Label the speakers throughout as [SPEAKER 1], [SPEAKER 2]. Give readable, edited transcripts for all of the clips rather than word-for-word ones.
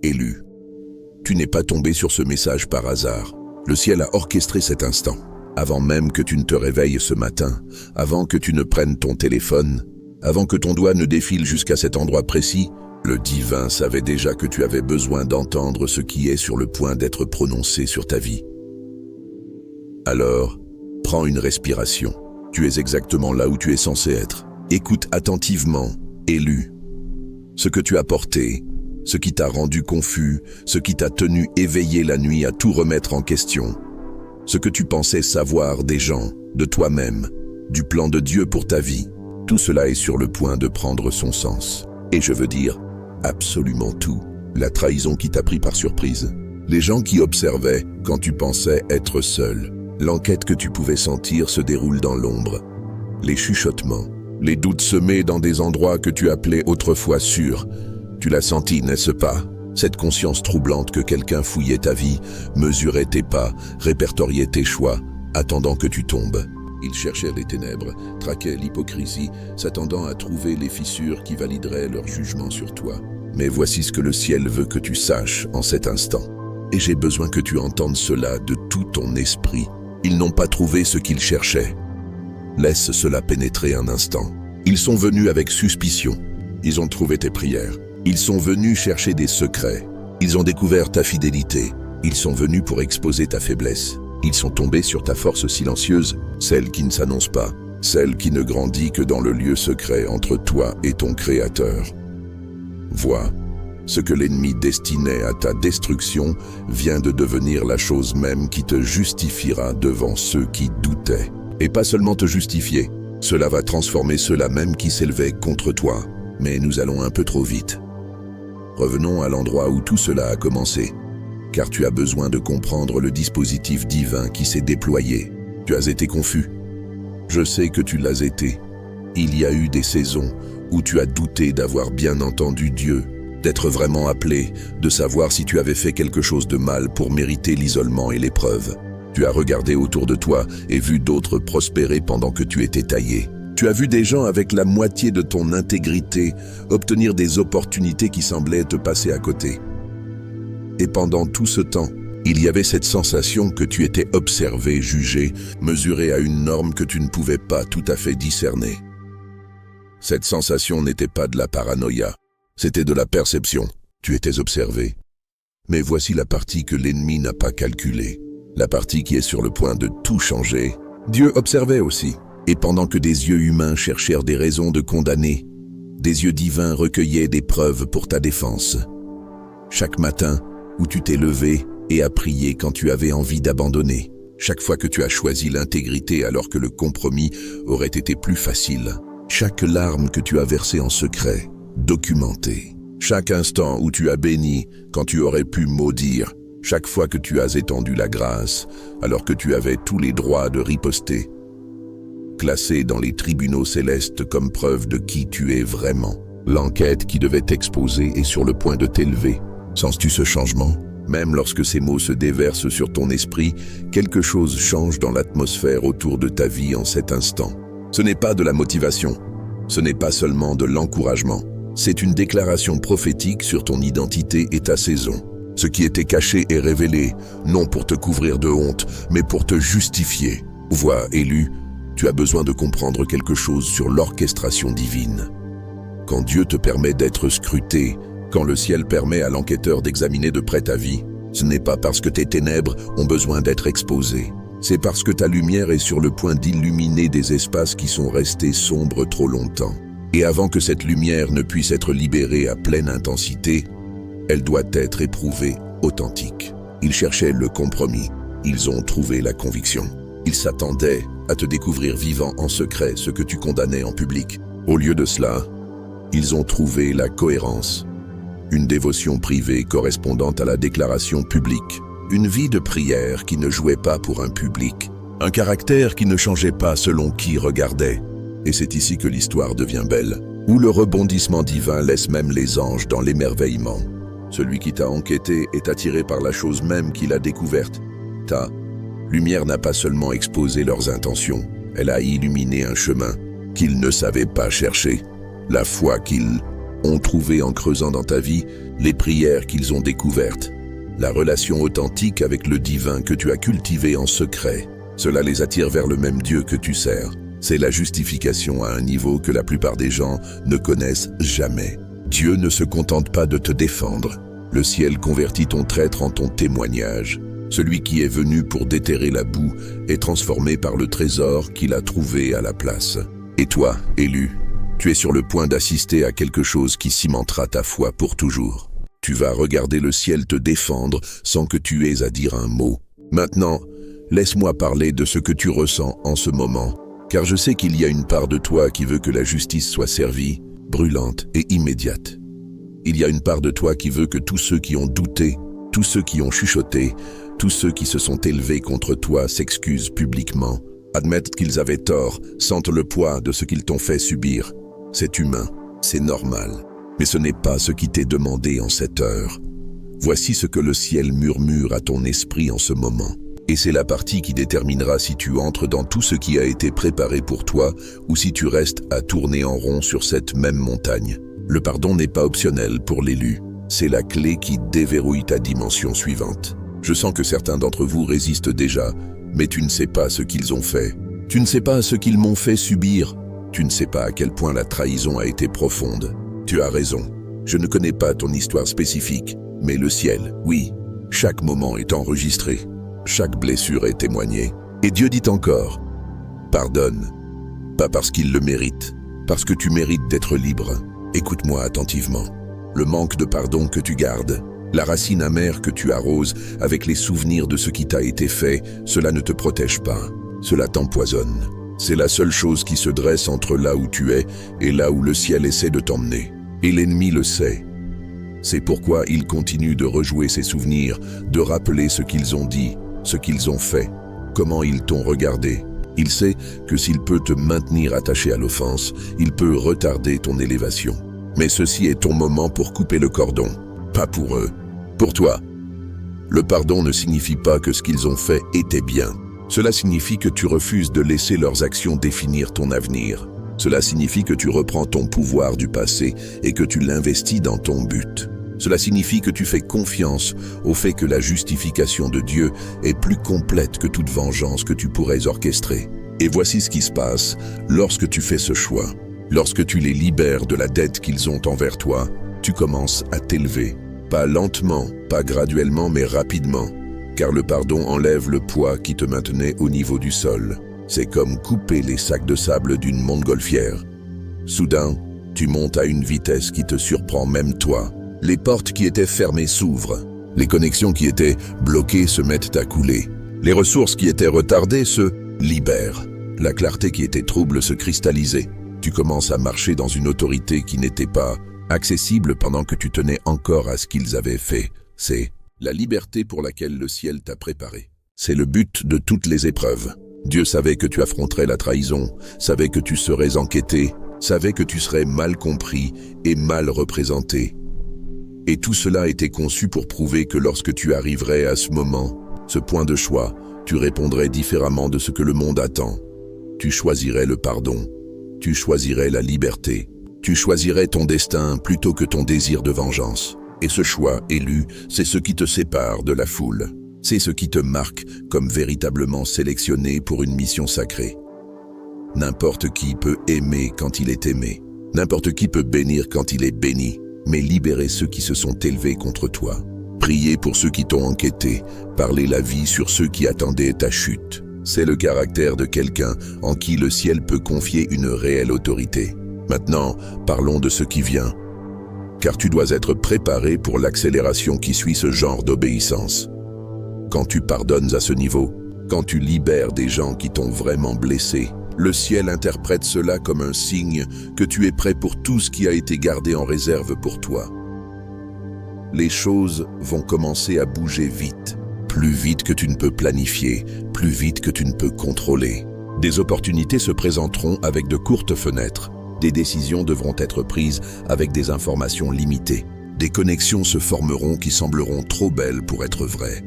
[SPEAKER 1] Élu. Tu n'es pas tombé sur ce message par hasard. Le ciel a orchestré cet instant. Avant même que tu ne te réveilles ce matin, avant que tu ne prennes ton téléphone, avant que ton doigt ne défile jusqu'à cet endroit précis, le divin savait déjà que tu avais besoin d'entendre ce qui est sur le point d'être prononcé sur ta vie. Alors, prends une respiration. Tu es exactement là où tu es censé être. Écoute attentivement, élu. Ce que tu as porté, ce qui t'a rendu confus, ce qui t'a tenu éveillé la nuit à tout remettre en question, ce que tu pensais savoir des gens, de toi-même, du plan de Dieu pour ta vie, tout cela est sur le point de prendre son sens. Et je veux dire, absolument tout. La trahison qui t'a pris par surprise, les gens qui observaient quand tu pensais être seul, l'enquête que tu pouvais sentir se déroule dans l'ombre, les chuchotements, les doutes semés dans des endroits que tu appelais autrefois sûrs. Tu l'as senti, n'est-ce pas? Cette conscience troublante que quelqu'un fouillait ta vie, mesurait tes pas, répertoriait tes choix, attendant que tu tombes. Il cherchait les ténèbres, traquait l'hypocrisie, s'attendant à trouver les fissures qui valideraient leur jugement sur toi. Mais voici ce que le ciel veut que tu saches en cet instant. Et j'ai besoin que tu entendes cela de tout ton esprit. Ils n'ont pas trouvé ce qu'ils cherchaient. Laisse cela pénétrer un instant. Ils sont venus avec suspicion. Ils ont trouvé tes prières. Ils sont venus chercher des secrets. Ils ont découvert ta fidélité. Ils sont venus pour exposer ta faiblesse. Ils sont tombés sur ta force silencieuse, celle qui ne s'annonce pas, celle qui ne grandit que dans le lieu secret entre toi et ton Créateur. Vois, ce que l'ennemi destinait à ta destruction vient de devenir la chose même qui te justifiera devant ceux qui doutaient. Et pas seulement te justifier, cela va transformer ceux-là même qui s'élevaient contre toi. Mais nous allons un peu trop vite. Revenons à l'endroit où tout cela a commencé, car tu as besoin de comprendre le dispositif divin qui s'est déployé. Tu as été confus. Je sais que tu l'as été. Il y a eu des saisons où tu as douté d'avoir bien entendu Dieu, d'être vraiment appelé, de savoir si tu avais fait quelque chose de mal pour mériter l'isolement et l'épreuve. Tu as regardé autour de toi et vu d'autres prospérer pendant que tu étais taillé. Tu as vu des gens avec la moitié de ton intégrité obtenir des opportunités qui semblaient te passer à côté. Et pendant tout ce temps, il y avait cette sensation que tu étais observé, jugé, mesuré à une norme que tu ne pouvais pas tout à fait discerner. Cette sensation n'était pas de la paranoïa, c'était de la perception. Tu étais observé. Mais voici la partie que l'ennemi n'a pas calculée, la partie qui est sur le point de tout changer. Dieu observait aussi. Et pendant que des yeux humains cherchèrent des raisons de condamner, des yeux divins recueillaient des preuves pour ta défense. Chaque matin où tu t'es levé et as prié quand tu avais envie d'abandonner, chaque fois que tu as choisi l'intégrité alors que le compromis aurait été plus facile, chaque larme que tu as versée en secret, documentée, chaque instant où tu as béni quand tu aurais pu maudire, chaque fois que tu as étendu la grâce alors que tu avais tous les droits de riposter, classé dans les tribunaux célestes comme preuve de qui tu es vraiment. L'enquête qui devait t'exposer est sur le point de t'élever. Sens-tu ce changement? Même lorsque ces mots se déversent sur ton esprit, quelque chose change dans l'atmosphère autour de ta vie en cet instant. Ce n'est pas de la motivation, ce n'est pas seulement de l'encouragement. C'est une déclaration prophétique sur ton identité et ta saison. Ce qui était caché est révélé, non pour te couvrir de honte, mais pour te justifier. Vois, élu, tu as besoin de comprendre quelque chose sur l'orchestration divine. Quand Dieu te permet d'être scruté, quand le ciel permet à l'enquêteur d'examiner de près ta vie, ce n'est pas parce que tes ténèbres ont besoin d'être exposées. C'est parce que ta lumière est sur le point d'illuminer des espaces qui sont restés sombres trop longtemps. Et avant que cette lumière ne puisse être libérée à pleine intensité, elle doit être éprouvée authentique. Ils cherchaient le compromis, ils ont trouvé la conviction. Ils s'attendaient à te découvrir vivant en secret ce que tu condamnais en public. Au lieu de cela, ils ont trouvé la cohérence. Une dévotion privée correspondant à la déclaration publique. Une vie de prière qui ne jouait pas pour un public. Un caractère qui ne changeait pas selon qui regardait. Et c'est ici que l'histoire devient belle, où le rebondissement divin laisse même les anges dans l'émerveillement. Celui qui t'a enquêté est attiré par la chose même qu'il a découverte. Ta lumière n'a pas seulement exposé leurs intentions, elle a illuminé un chemin qu'ils ne savaient pas chercher. La foi qu'ils ont trouvé en creusant dans ta vie, les prières qu'ils ont découvertes, la relation authentique avec le divin que tu as cultivé en secret. Cela les attire vers le même Dieu que tu sers. C'est la justification à un niveau que la plupart des gens ne connaissent jamais. Dieu ne se contente pas de te défendre. Le ciel convertit ton traître en ton témoignage. Celui qui est venu pour déterrer la boue est transformé par le trésor qu'il a trouvé à la place. Et toi, élu, tu es sur le point d'assister à quelque chose qui cimentera ta foi pour toujours. Tu vas regarder le ciel te défendre sans que tu aies à dire un mot. Maintenant, laisse-moi parler de ce que tu ressens en ce moment, car je sais qu'il y a une part de toi qui veut que la justice soit servie, brûlante et immédiate. Il y a une part de toi qui veut que tous ceux qui ont douté, tous ceux qui ont chuchoté, tous ceux qui se sont élevés contre toi s'excusent publiquement, admettent qu'ils avaient tort, sentent le poids de ce qu'ils t'ont fait subir. C'est humain, c'est normal, mais ce n'est pas ce qui t'est demandé en cette heure. Voici ce que le ciel murmure à ton esprit en ce moment. Et c'est la partie qui déterminera si tu entres dans tout ce qui a été préparé pour toi ou si tu restes à tourner en rond sur cette même montagne. Le pardon n'est pas optionnel pour l'élu. C'est la clé qui déverrouille ta dimension suivante. Je sens que certains d'entre vous résistent déjà, mais tu ne sais pas ce qu'ils ont fait. Tu ne sais pas ce qu'ils m'ont fait subir. Tu ne sais pas à quel point la trahison a été profonde. Tu as raison. Je ne connais pas ton histoire spécifique, mais le ciel, oui. Chaque moment est enregistré. Chaque blessure est témoignée. Et Dieu dit encore, pardonne. Pas parce qu'il le mérite, parce que tu mérites d'être libre. Écoute-moi attentivement. Le manque de pardon que tu gardes, la racine amère que tu arroses avec les souvenirs de ce qui t'a été fait, cela ne te protège pas, cela t'empoisonne. C'est la seule chose qui se dresse entre là où tu es et là où le ciel essaie de t'emmener. Et l'ennemi le sait. C'est pourquoi il continue de rejouer ses souvenirs, de rappeler ce qu'ils ont dit, ce qu'ils ont fait, comment ils t'ont regardé. Il sait que s'il peut te maintenir attaché à l'offense, il peut retarder ton élévation. Mais ceci est ton moment pour couper le cordon. Pas pour eux, pour toi. Le pardon ne signifie pas que ce qu'ils ont fait était bien. Cela signifie que tu refuses de laisser leurs actions définir ton avenir. Cela signifie que tu reprends ton pouvoir du passé et que tu l'investis dans ton but. Cela signifie que tu fais confiance au fait que la justification de Dieu est plus complète que toute vengeance que tu pourrais orchestrer. Et voici ce qui se passe lorsque tu fais ce choix. Lorsque tu les libères de la dette qu'ils ont envers toi, tu commences à t'élever. Pas lentement, pas graduellement, mais rapidement. Car le pardon enlève le poids qui te maintenait au niveau du sol. C'est comme couper les sacs de sable d'une montgolfière. Soudain, tu montes à une vitesse qui te surprend même toi. Les portes qui étaient fermées s'ouvrent. Les connexions qui étaient bloquées se mettent à couler. Les ressources qui étaient retardées se libèrent. La clarté qui était trouble se cristallisait. Tu commences à marcher dans une autorité qui n'était pas accessible pendant que tu tenais encore à ce qu'ils avaient fait. C'est la liberté pour laquelle le ciel t'a préparé. C'est le but de toutes les épreuves. Dieu savait que tu affronterais la trahison, savait que tu serais enquêté, savait que tu serais mal compris et mal représenté. Et tout cela était conçu pour prouver que lorsque tu arriverais à ce moment, ce point de choix, tu répondrais différemment de ce que le monde attend. Tu choisirais le pardon, tu choisirais la liberté, tu choisirais ton destin plutôt que ton désir de vengeance. Et ce choix élu, c'est ce qui te sépare de la foule. C'est ce qui te marque comme véritablement sélectionné pour une mission sacrée. N'importe qui peut aimer quand il est aimé. N'importe qui peut bénir quand il est béni. Mais libérer ceux qui se sont élevés contre toi. Prier pour ceux qui t'ont enquêté. Parler la vie sur ceux qui attendaient ta chute. C'est le caractère de quelqu'un en qui le ciel peut confier une réelle autorité. Maintenant, parlons de ce qui vient. Car tu dois être préparé pour l'accélération qui suit ce genre d'obéissance. Quand tu pardonnes à ce niveau, quand tu libères des gens qui t'ont vraiment blessé, le ciel interprète cela comme un signe que tu es prêt pour tout ce qui a été gardé en réserve pour toi. Les choses vont commencer à bouger vite, plus vite que tu ne peux planifier, plus vite que tu ne peux contrôler. Des opportunités se présenteront avec de courtes fenêtres. Des décisions devront être prises avec des informations limitées. Des connexions se formeront qui sembleront trop belles pour être vraies.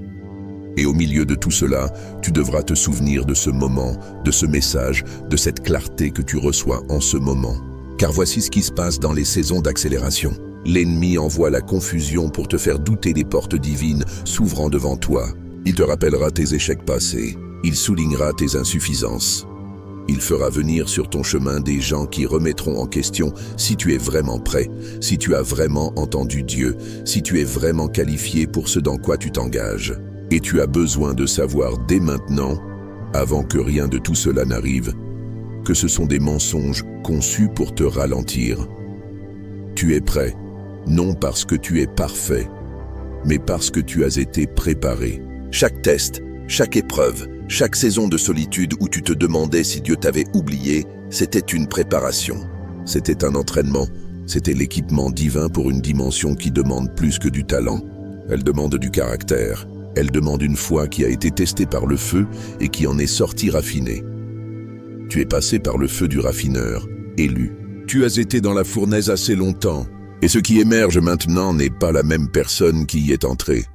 [SPEAKER 1] Et au milieu de tout cela, tu devras te souvenir de ce moment, de ce message, de cette clarté que tu reçois en ce moment. Car voici ce qui se passe dans les saisons d'accélération. L'ennemi envoie la confusion pour te faire douter des portes divines s'ouvrant devant toi. Il te rappellera tes échecs passés. Il soulignera tes insuffisances. Il fera venir sur ton chemin des gens qui remettront en question si tu es vraiment prêt, si tu as vraiment entendu Dieu, si tu es vraiment qualifié pour ce dans quoi tu t'engages. Et tu as besoin de savoir dès maintenant, avant que rien de tout cela n'arrive, que ce sont des mensonges conçus pour te ralentir. Tu es prêt, non parce que tu es parfait, mais parce que tu as été préparé. Chaque test, chaque épreuve, chaque saison de solitude où tu te demandais si Dieu t'avait oublié, c'était une préparation. C'était un entraînement, c'était l'équipement divin pour une dimension qui demande plus que du talent. Elle demande du caractère, elle demande une foi qui a été testée par le feu et qui en est sortie raffinée. Tu es passé par le feu du raffineur, élu. Tu as été dans la fournaise assez longtemps, et ce qui émerge maintenant n'est pas la même personne qui y est entrée.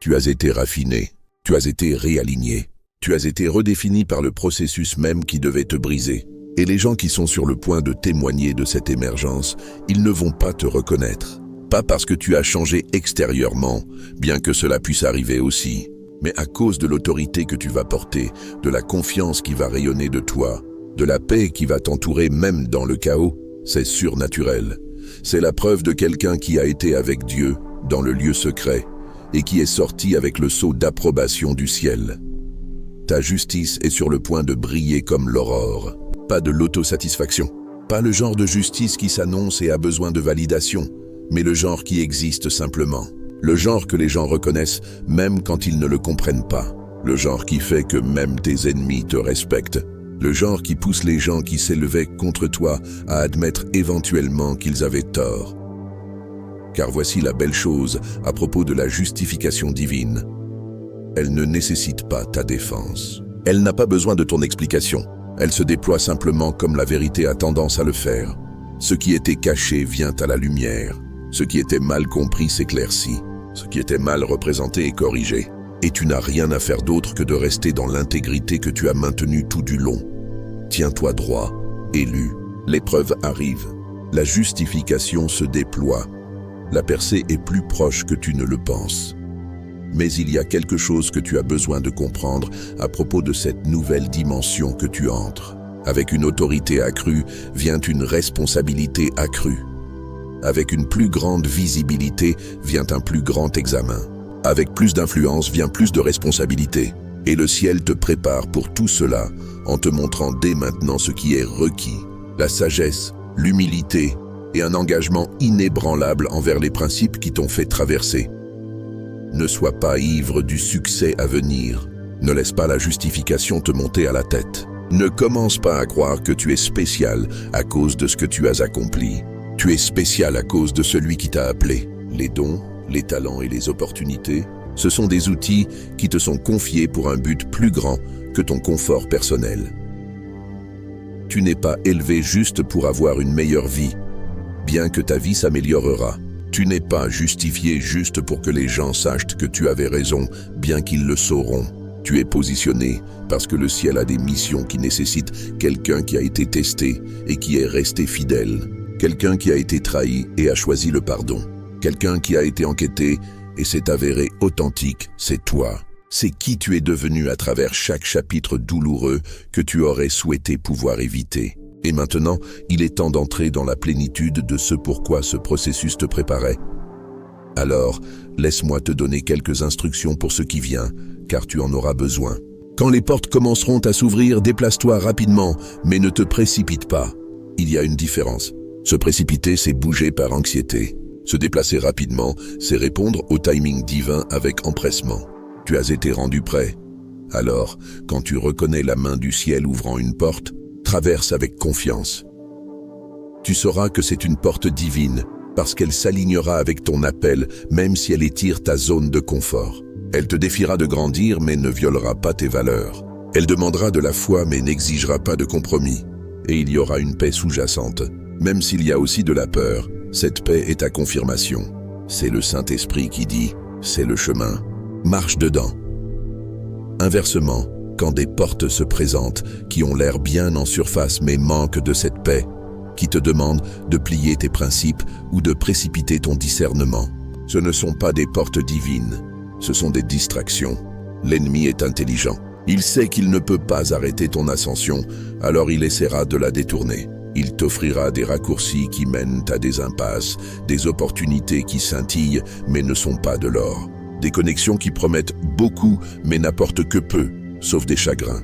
[SPEAKER 1] Tu as été raffiné, tu as été réaligné. Tu as été redéfini par le processus même qui devait te briser. Et les gens qui sont sur le point de témoigner de cette émergence, ils ne vont pas te reconnaître. Pas parce que tu as changé extérieurement, bien que cela puisse arriver aussi, mais à cause de l'autorité que tu vas porter, de la confiance qui va rayonner de toi, de la paix qui va t'entourer même dans le chaos. C'est surnaturel. C'est la preuve de quelqu'un qui a été avec Dieu dans le lieu secret et qui est sorti avec le sceau d'approbation du ciel. Ta justice est sur le point de briller comme l'aurore. Pas de l'autosatisfaction. Pas le genre de justice qui s'annonce et a besoin de validation, mais le genre qui existe simplement. Le genre que les gens reconnaissent même quand ils ne le comprennent pas. Le genre qui fait que même tes ennemis te respectent. Le genre qui pousse les gens qui s'élevaient contre toi à admettre éventuellement qu'ils avaient tort. Car voici la belle chose à propos de la justification divine. Elle ne nécessite pas ta défense. Elle n'a pas besoin de ton explication. Elle se déploie simplement comme la vérité a tendance à le faire. Ce qui était caché vient à la lumière. Ce qui était mal compris s'éclaircit. Ce qui était mal représenté est corrigé. Et tu n'as rien à faire d'autre que de rester dans l'intégrité que tu as maintenue tout du long. Tiens-toi droit, élu. L'épreuve arrive. La justification se déploie. La percée est plus proche que tu ne le penses. Mais il y a quelque chose que tu as besoin de comprendre à propos de cette nouvelle dimension que tu entres. Avec une autorité accrue vient une responsabilité accrue. Avec une plus grande visibilité vient un plus grand examen. Avec plus d'influence vient plus de responsabilité. Et le ciel te prépare pour tout cela en te montrant dès maintenant ce qui est requis. La sagesse, l'humilité et un engagement inébranlable envers les principes qui t'ont fait traverser. Ne sois pas ivre du succès à venir. Ne laisse pas la justification te monter à la tête. Ne commence pas à croire que tu es spécial à cause de ce que tu as accompli. Tu es spécial à cause de celui qui t'a appelé. Les dons, les talents et les opportunités, ce sont des outils qui te sont confiés pour un but plus grand que ton confort personnel. Tu n'es pas élevé juste pour avoir une meilleure vie, bien que ta vie s'améliorera. Tu n'es pas justifié juste pour que les gens sachent que tu avais raison, bien qu'ils le sauront. Tu es positionné parce que le ciel a des missions qui nécessitent quelqu'un qui a été testé et qui est resté fidèle. Quelqu'un qui a été trahi et a choisi le pardon. Quelqu'un qui a été enquêté et s'est avéré authentique, c'est toi. C'est qui tu es devenu à travers chaque chapitre douloureux que tu aurais souhaité pouvoir éviter. Et maintenant, il est temps d'entrer dans la plénitude de ce pourquoi ce processus te préparait. Alors, laisse-moi te donner quelques instructions pour ce qui vient, car tu en auras besoin. Quand les portes commenceront à s'ouvrir, déplace-toi rapidement, mais ne te précipite pas. Il y a une différence. Se précipiter, c'est bouger par anxiété. Se déplacer rapidement, c'est répondre au timing divin avec empressement. Tu as été rendu prêt. Alors, quand tu reconnais la main du ciel ouvrant une porte, traverse avec confiance. Tu sauras que c'est une porte divine, parce qu'elle s'alignera avec ton appel, même si elle étire ta zone de confort. Elle te défiera de grandir, mais ne violera pas tes valeurs. Elle demandera de la foi, mais n'exigera pas de compromis. Et il y aura une paix sous-jacente. Même s'il y a aussi de la peur, cette paix est ta confirmation. C'est le Saint-Esprit qui dit, c'est le chemin. Marche dedans. Inversement, quand des portes se présentent qui ont l'air bien en surface mais manquent de cette paix, qui te demandent de plier tes principes ou de précipiter ton discernement. Ce ne sont pas des portes divines, ce sont des distractions. L'ennemi est intelligent. Il sait qu'il ne peut pas arrêter ton ascension, alors il essaiera de la détourner. Il t'offrira des raccourcis qui mènent à des impasses, des opportunités qui scintillent mais ne sont pas de l'or. Des connexions qui promettent beaucoup mais n'apportent que peu, sauf des chagrins.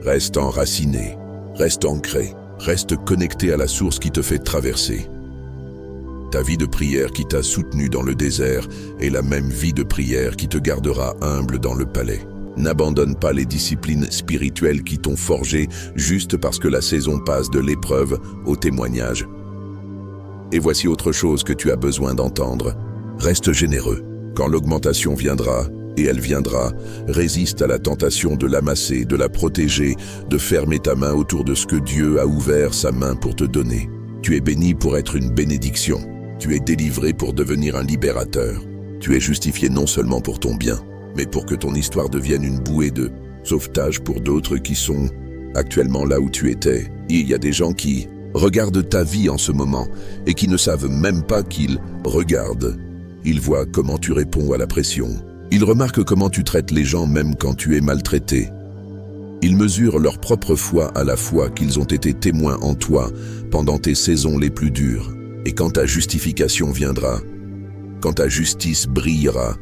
[SPEAKER 1] Reste enraciné, reste ancré, reste connecté à la source qui te fait traverser. Ta vie de prière qui t'a soutenu dans le désert est la même vie de prière qui te gardera humble dans le palais. N'abandonne pas les disciplines spirituelles qui t'ont forgé juste parce que la saison passe de l'épreuve au témoignage. Et voici autre chose que tu as besoin d'entendre. Reste généreux. Quand l'augmentation viendra, et elle viendra, résiste à la tentation de l'amasser, de la protéger, de fermer ta main autour de ce que Dieu a ouvert sa main pour te donner. Tu es béni pour être une bénédiction. Tu es délivré pour devenir un libérateur. Tu es justifié non seulement pour ton bien, mais pour que ton histoire devienne une bouée de sauvetage pour d'autres qui sont actuellement là où tu étais. Il y a des gens qui regardent ta vie en ce moment et qui ne savent même pas qu'ils regardent. Ils voient comment tu réponds à la pression. Ils remarquent comment tu traites les gens même quand tu es maltraité. Ils mesurent leur propre foi à la fois qu'ils ont été témoins en toi pendant tes saisons les plus dures. Et quand ta justification viendra, quand ta justice brillera,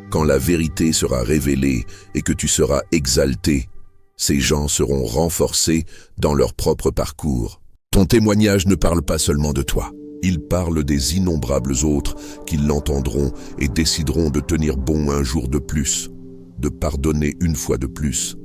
[SPEAKER 1] quand la vérité sera révélée et que tu seras exalté, ces gens seront renforcés dans leur propre parcours. Ton témoignage ne parle pas seulement de toi. Il parle des innombrables autres qui l'entendront et décideront de tenir bon un jour de plus, de pardonner une fois de plus,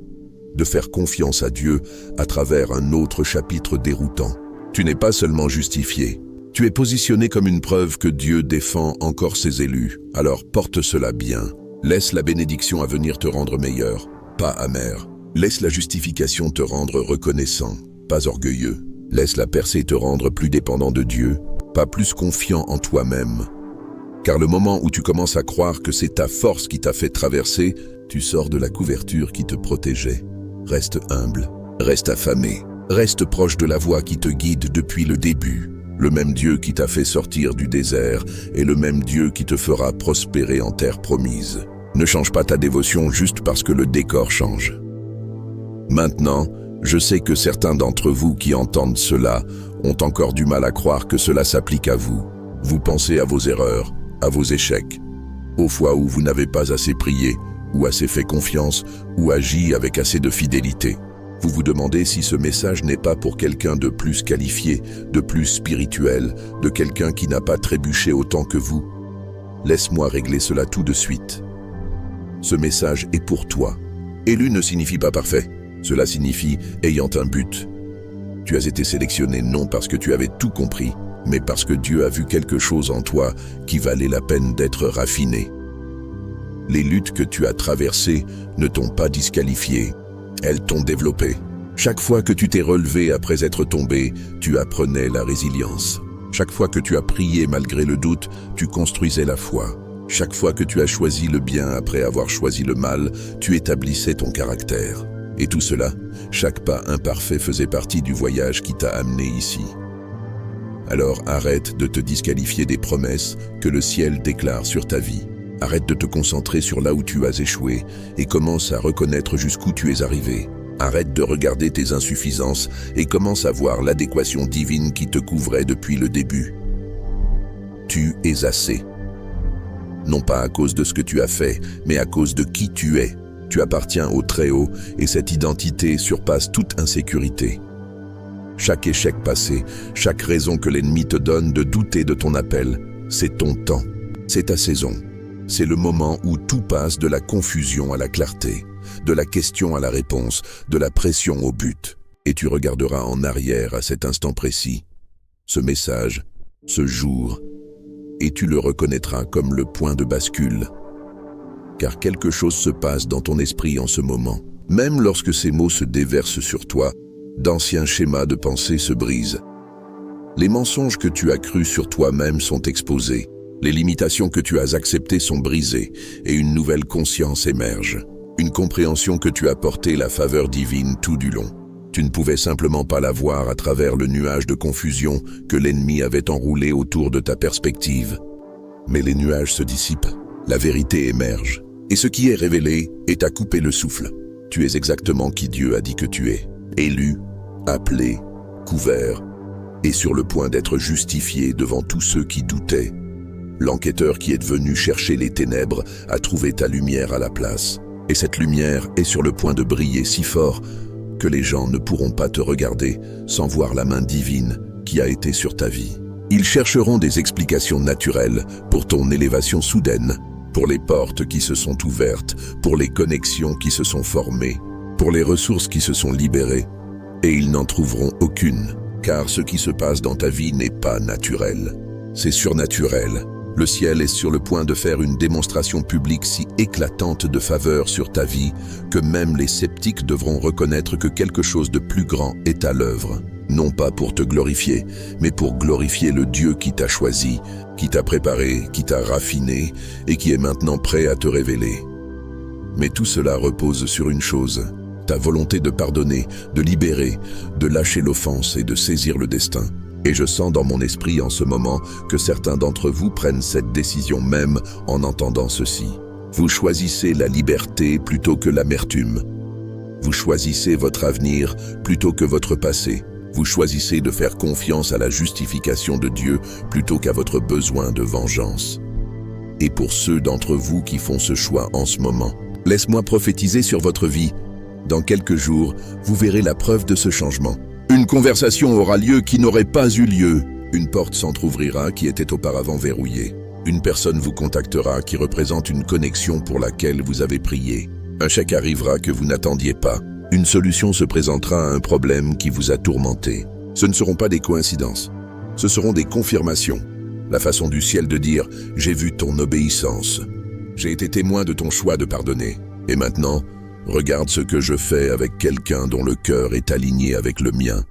[SPEAKER 1] de faire confiance à Dieu à travers un autre chapitre déroutant. Tu n'es pas seulement justifié. Tu es positionné comme une preuve que Dieu défend encore ses élus, alors porte cela bien. Laisse la bénédiction à venir te rendre meilleur, pas amer. Laisse la justification te rendre reconnaissant, pas orgueilleux. Laisse la percée te rendre plus dépendant de Dieu, pas plus confiant en toi-même. Car le moment où tu commences à croire que c'est ta force qui t'a fait traverser, tu sors de la couverture qui te protégeait. Reste humble, reste affamé, reste proche de la voix qui te guide depuis le début. Le même Dieu qui t'a fait sortir du désert est le même Dieu qui te fera prospérer en terre promise. Ne change pas ta dévotion juste parce que le décor change. Maintenant, je sais que certains d'entre vous qui entendent cela ont encore du mal à croire que cela s'applique à vous. Vous pensez à vos erreurs, à vos échecs, aux fois où vous n'avez pas assez prié, ou assez fait confiance, ou agi avec assez de fidélité. Vous vous demandez si ce message n'est pas pour quelqu'un de plus qualifié, de plus spirituel, de quelqu'un qui n'a pas trébuché autant que vous. Laisse-moi régler cela tout de suite. Ce message est pour toi. Élu ne signifie pas parfait. Cela signifie ayant un but. Tu as été sélectionné non parce que tu avais tout compris, mais parce que Dieu a vu quelque chose en toi qui valait la peine d'être raffiné. Les luttes que tu as traversées ne t'ont pas disqualifié. Elles t'ont développé. Chaque fois que tu t'es relevé après être tombé, tu apprenais la résilience. Chaque fois que tu as prié malgré le doute, tu construisais la foi. Chaque fois que tu as choisi le bien après avoir choisi le mal, tu établissais ton caractère. Et tout cela, chaque pas imparfait faisait partie du voyage qui t'a amené ici. Alors arrête de te disqualifier des promesses que le ciel déclare sur ta vie. Arrête de te concentrer sur là où tu as échoué et commence à reconnaître jusqu'où tu es arrivé. Arrête de regarder tes insuffisances et commence à voir l'adéquation divine qui te couvrait depuis le début. Tu es assez. Non pas à cause de ce que tu as fait, mais à cause de qui tu es. Tu appartiens au Très-Haut et cette identité surpasse toute insécurité. Chaque échec passé, chaque raison que l'ennemi te donne de douter de ton appel, c'est ton temps, c'est ta saison. C'est le moment où tout passe de la confusion à la clarté, de la question à la réponse, de la pression au but. Et tu regarderas en arrière à cet instant précis, ce message, ce jour, et tu le reconnaîtras comme le point de bascule. Car quelque chose se passe dans ton esprit en ce moment. Même lorsque ces mots se déversent sur toi, d'anciens schémas de pensée se brisent. Les mensonges que tu as crus sur toi-même sont exposés. Les limitations que tu as acceptées sont brisées et une nouvelle conscience émerge. Une compréhension que tu as porté la faveur divine tout du long. Tu ne pouvais simplement pas la voir à travers le nuage de confusion que l'ennemi avait enroulé autour de ta perspective. Mais les nuages se dissipent, la vérité émerge, et ce qui est révélé est à couper le souffle. Tu es exactement qui Dieu a dit que tu es, élu, appelé, couvert, et sur le point d'être justifié devant tous ceux qui doutaient. L'enquêteur qui est venu chercher les ténèbres a trouvé ta lumière à la place, et cette lumière est sur le point de briller si fort que les gens ne pourront pas te regarder sans voir la main divine qui a été sur ta vie. Ils chercheront des explications naturelles pour ton élévation soudaine, pour les portes qui se sont ouvertes, pour les connexions qui se sont formées, pour les ressources qui se sont libérées, et ils n'en trouveront aucune, car ce qui se passe dans ta vie n'est pas naturel, c'est surnaturel. Le ciel est sur le point de faire une démonstration publique si éclatante de faveur sur ta vie que même les sceptiques devront reconnaître que quelque chose de plus grand est à l'œuvre. Non pas pour te glorifier, mais pour glorifier le Dieu qui t'a choisi, qui t'a préparé, qui t'a raffiné et qui est maintenant prêt à te révéler. Mais tout cela repose sur une chose, ta volonté de pardonner, de libérer, de lâcher l'offense et de saisir le destin. Et je sens dans mon esprit en ce moment que certains d'entre vous prennent cette décision même en entendant ceci. Vous choisissez la liberté plutôt que l'amertume. Vous choisissez votre avenir plutôt que votre passé. Vous choisissez de faire confiance à la justification de Dieu plutôt qu'à votre besoin de vengeance. Et pour ceux d'entre vous qui font ce choix en ce moment, laisse-moi prophétiser sur votre vie. Dans quelques jours, vous verrez la preuve de ce changement. Une conversation aura lieu qui n'aurait pas eu lieu. Une porte s'entr'ouvrira qui était auparavant verrouillée. Une personne vous contactera qui représente une connexion pour laquelle vous avez prié. Un chèque arrivera que vous n'attendiez pas. Une solution se présentera à un problème qui vous a tourmenté. Ce ne seront pas des coïncidences. Ce seront des confirmations. La façon du ciel de dire « J'ai vu ton obéissance. J'ai été témoin de ton choix de pardonner. Et maintenant, regarde ce que je fais avec quelqu'un dont le cœur est aligné avec le mien. »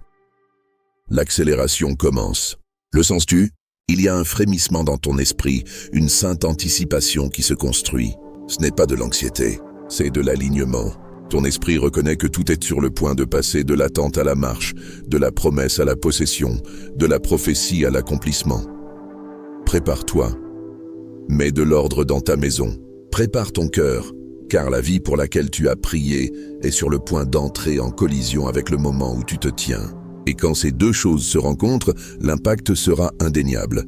[SPEAKER 1] L'accélération commence. Le sens-tu? Il y a un frémissement dans ton esprit, une sainte anticipation qui se construit. Ce n'est pas de l'anxiété, c'est de l'alignement. Ton esprit reconnaît que tout est sur le point de passer de l'attente à la marche, de la promesse à la possession, de la prophétie à l'accomplissement. Prépare-toi. Mets de l'ordre dans ta maison. Prépare ton cœur, car la vie pour laquelle tu as prié est sur le point d'entrer en collision avec le moment où tu te tiens. Et quand ces deux choses se rencontrent, l'impact sera indéniable.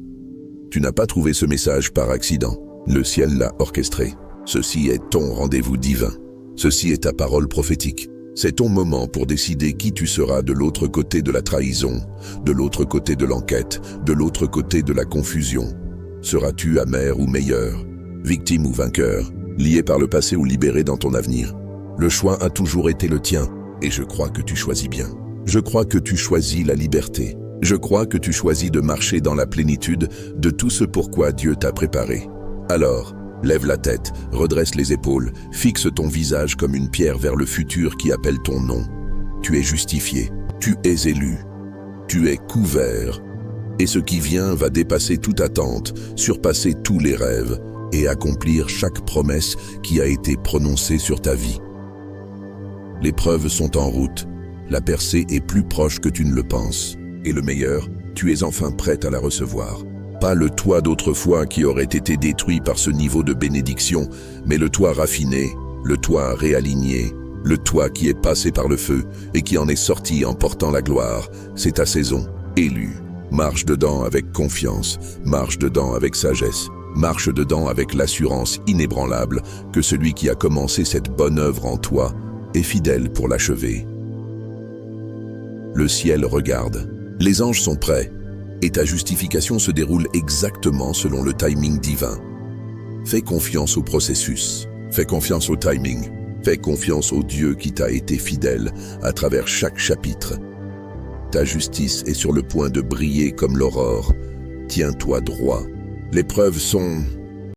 [SPEAKER 1] Tu n'as pas trouvé ce message par accident. Le ciel l'a orchestré. Ceci est ton rendez-vous divin. Ceci est ta parole prophétique. C'est ton moment pour décider qui tu seras de l'autre côté de la trahison, de l'autre côté de l'enquête, de l'autre côté de la confusion. Seras-tu amer ou meilleur, victime ou vainqueur, lié par le passé ou libéré dans ton avenir? Le choix a toujours été le tien, et je crois que tu choisis bien. Je crois que tu choisis la liberté. Je crois que tu choisis de marcher dans la plénitude de tout ce pourquoi Dieu t'a préparé. Alors, lève la tête, redresse les épaules, fixe ton visage comme une pierre vers le futur qui appelle ton nom. Tu es justifié, tu es élu, tu es couvert. Et ce qui vient va dépasser toute attente, surpasser tous les rêves et accomplir chaque promesse qui a été prononcée sur ta vie. Les preuves sont en route. La percée est plus proche que tu ne le penses. Et le meilleur, tu es enfin prête à la recevoir. Pas le toi d'autrefois qui aurait été détruit par ce niveau de bénédiction, mais le toi raffiné, le toi réaligné, le toi qui est passé par le feu et qui en est sorti en portant la gloire. C'est ta saison, élu. Marche dedans avec confiance, marche dedans avec sagesse, marche dedans avec l'assurance inébranlable que celui qui a commencé cette bonne œuvre en toi est fidèle pour l'achever. Le ciel regarde, les anges sont prêts, et ta justification se déroule exactement selon le timing divin. Fais confiance au processus, fais confiance au timing, fais confiance au Dieu qui t'a été fidèle à travers chaque chapitre. Ta justice est sur le point de briller comme l'aurore. Tiens-toi droit. Les preuves sont